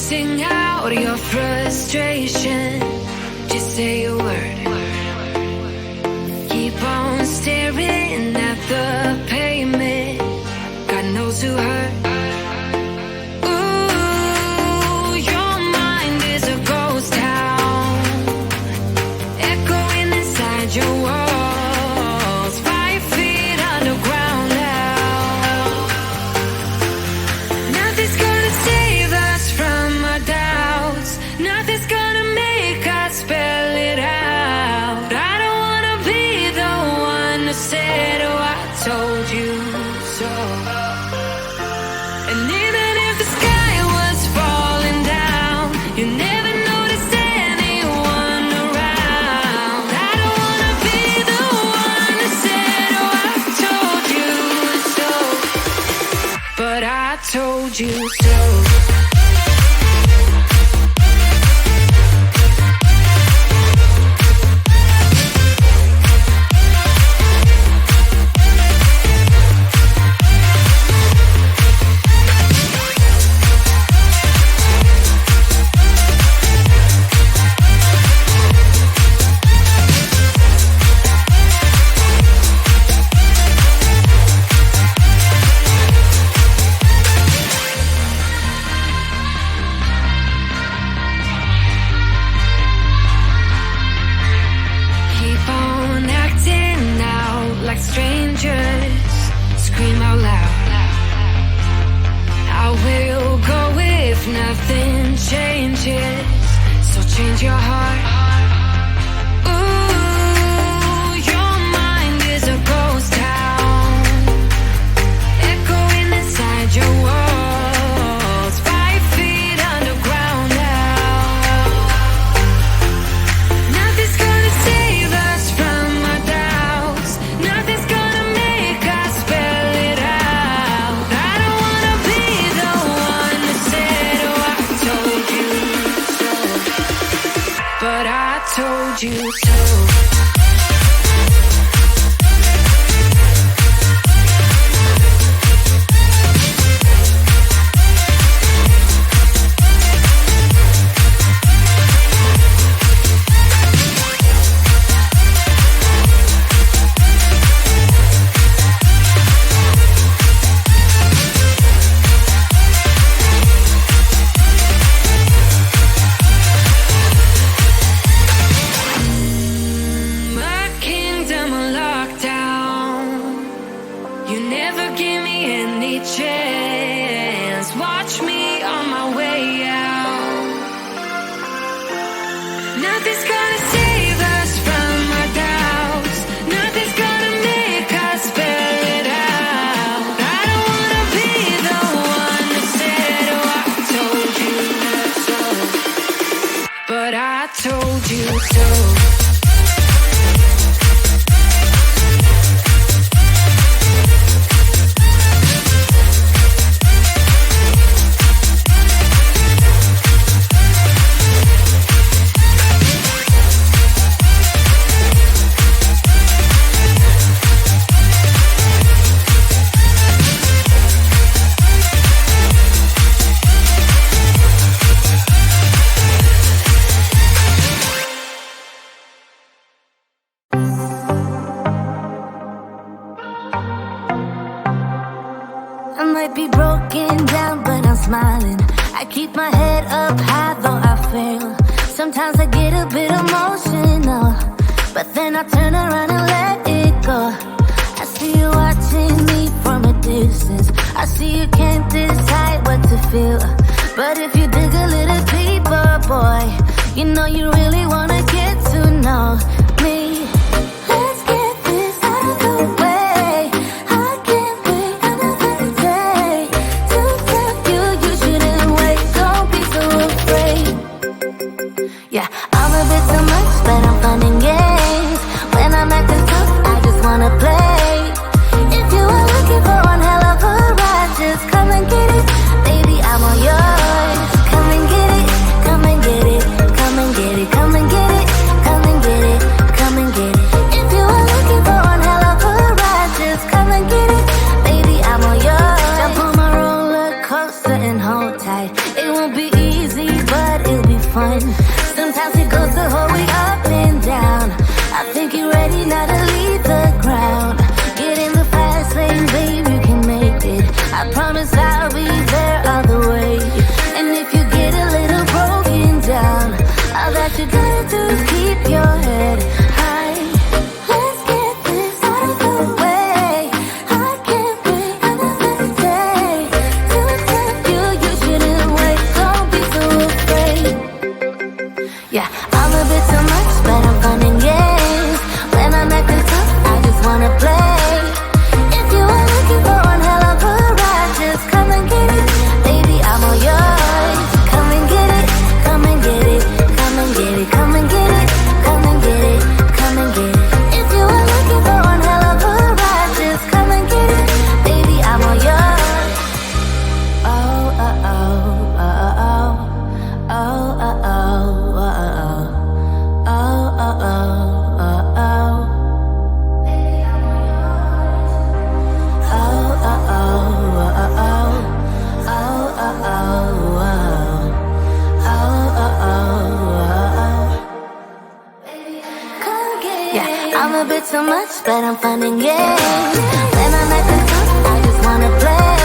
Sing out your frustration. Just say a word. Keep on staring at the pavement. God knows who hurt. Ooh, your mind is a ghost town, echoing inside your walls, 5 feet underground now. Nothing's gonna save us from our doubts. Nothing's gonna make us spell it out. I don't wanna be the one who said, oh, I told you so. And even if the sky was falling down, you never noticed anyone around. I don't wanna be the one who said, oh, I told you so. But I told you so. Keep on acting out like strangers. Scream out loud. I will go if nothing changes. So change your heart. Ooh, your mind is a ghost town, echoing inside your walls, 5 feet underground now. Nothing's gonna save us from our doubts. Nothing's gonna make us spell it out. I don't wanna be the one who said, oh, I told you so. But I told you so. My kingdom on lockdown. You never give me any chance. Watch me on my way out. Nothing's gonna save us from our doubts. Nothing's gonna make us spell it out. I don't wanna be the one who said, oh, I told you so. But I told you so. I might be broken down, but I'm smiling. I keep my head up high, though I fail. Sometimes I get a bit emotional, but then I turn around and let it go. I see you watching me from a distance. I see you can't decide what to feel. But if you dig a little deeper, boy, you know you really wanna get to know me. Let's get this out of the way. I can't wait another day to tell you you shouldn't wait. Don't be so afraid. Yeah, I'm a bit too much, but I'm fun and games. When I'm acting tough, I just wanna play. If you are looking for one hell of a ride, just come and get it. Baby, I'm all yours. Come and get it, come and get it, come and get it, come and get it, come and get it, come and get it. promise I'll be there all the way. And if you get a little broken down, all that you gotta do is keep your head high. Let's get this out of the way. I can't wait another day to tell you you shouldn't wait. Don't be so afraid. Yeah, I'm a bit too much, but I'm fun and games. When I'm acting tough, I just wanna play. If you are looking for one hell of a ride, just come and get it. Baby, I'm all yours. Come and get it, come and get it, come and get it, come and get it, come and get it, come and get it. If you are looking for one hell of a ride, just come and get it. Baby, I'm all yours. Oh, oh, oh, oh, oh, oh, oh, oh, oh, oh, oh, oh, oh, oh. I'm a bit too much, but I'm fun and games. When I'm acting tough, I just wanna play.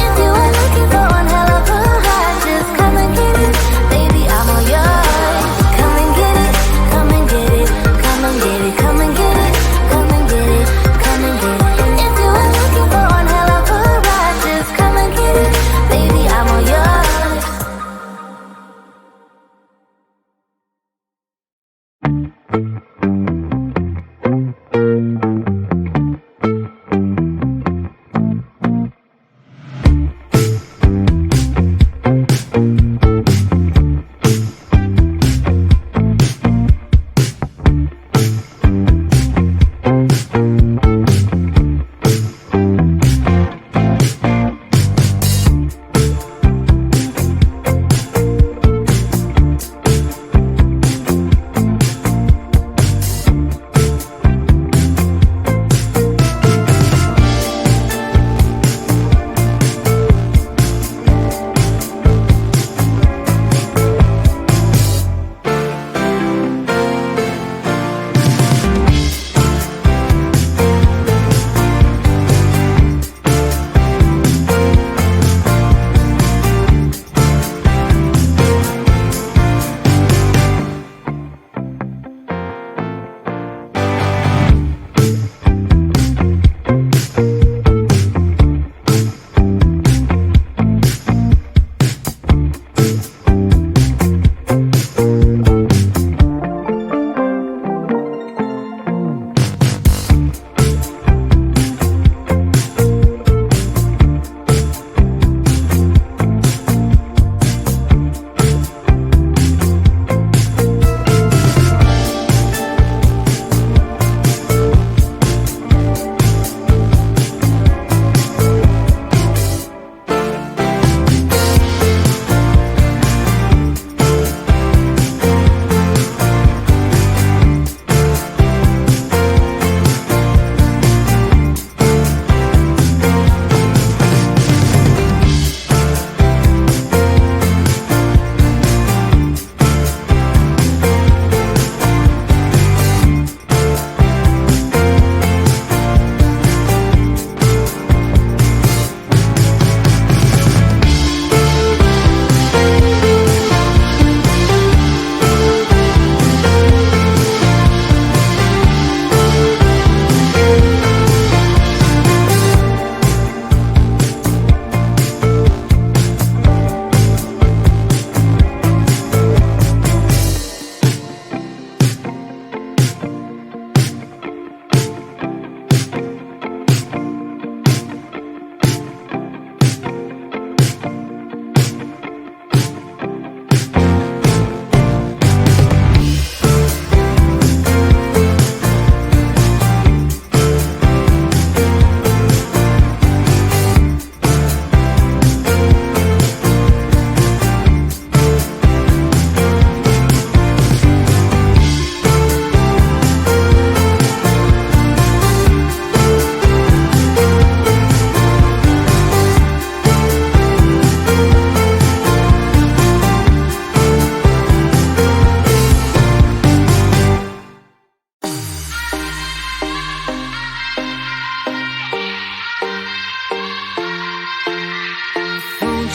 If you are looking for one hell of a ride, just come and get it. Baby, I'm all yours. Come and get it, come and get it, come and get it, come and get it, come and get it, come and get it. If you are looking for one hell of a ride, just come and get it. Baby, I'm all yours.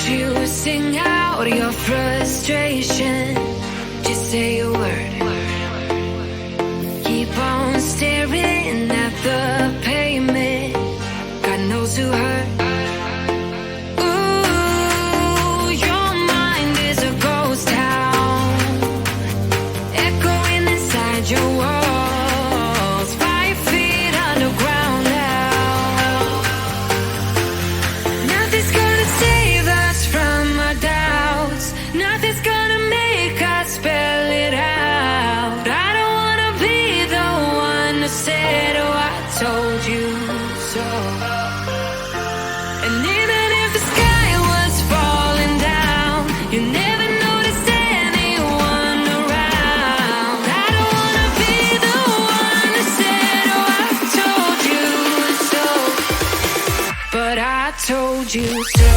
you sing out your frustration. Just say a word. Keep on staring at the pavement. God knows who hurt. Ooh, your mind is a ghost town, echoing inside your walls, 5 feet underground now. Nothing's gonna save us from our doubts. Nothing's gonna make us spell it out. I don't wanna be the one who said, oh, I told you so. And even if the sky was falling down, you never noticed anyone around. I don't wanna be the one who said, oh, I told you so. But I told you so.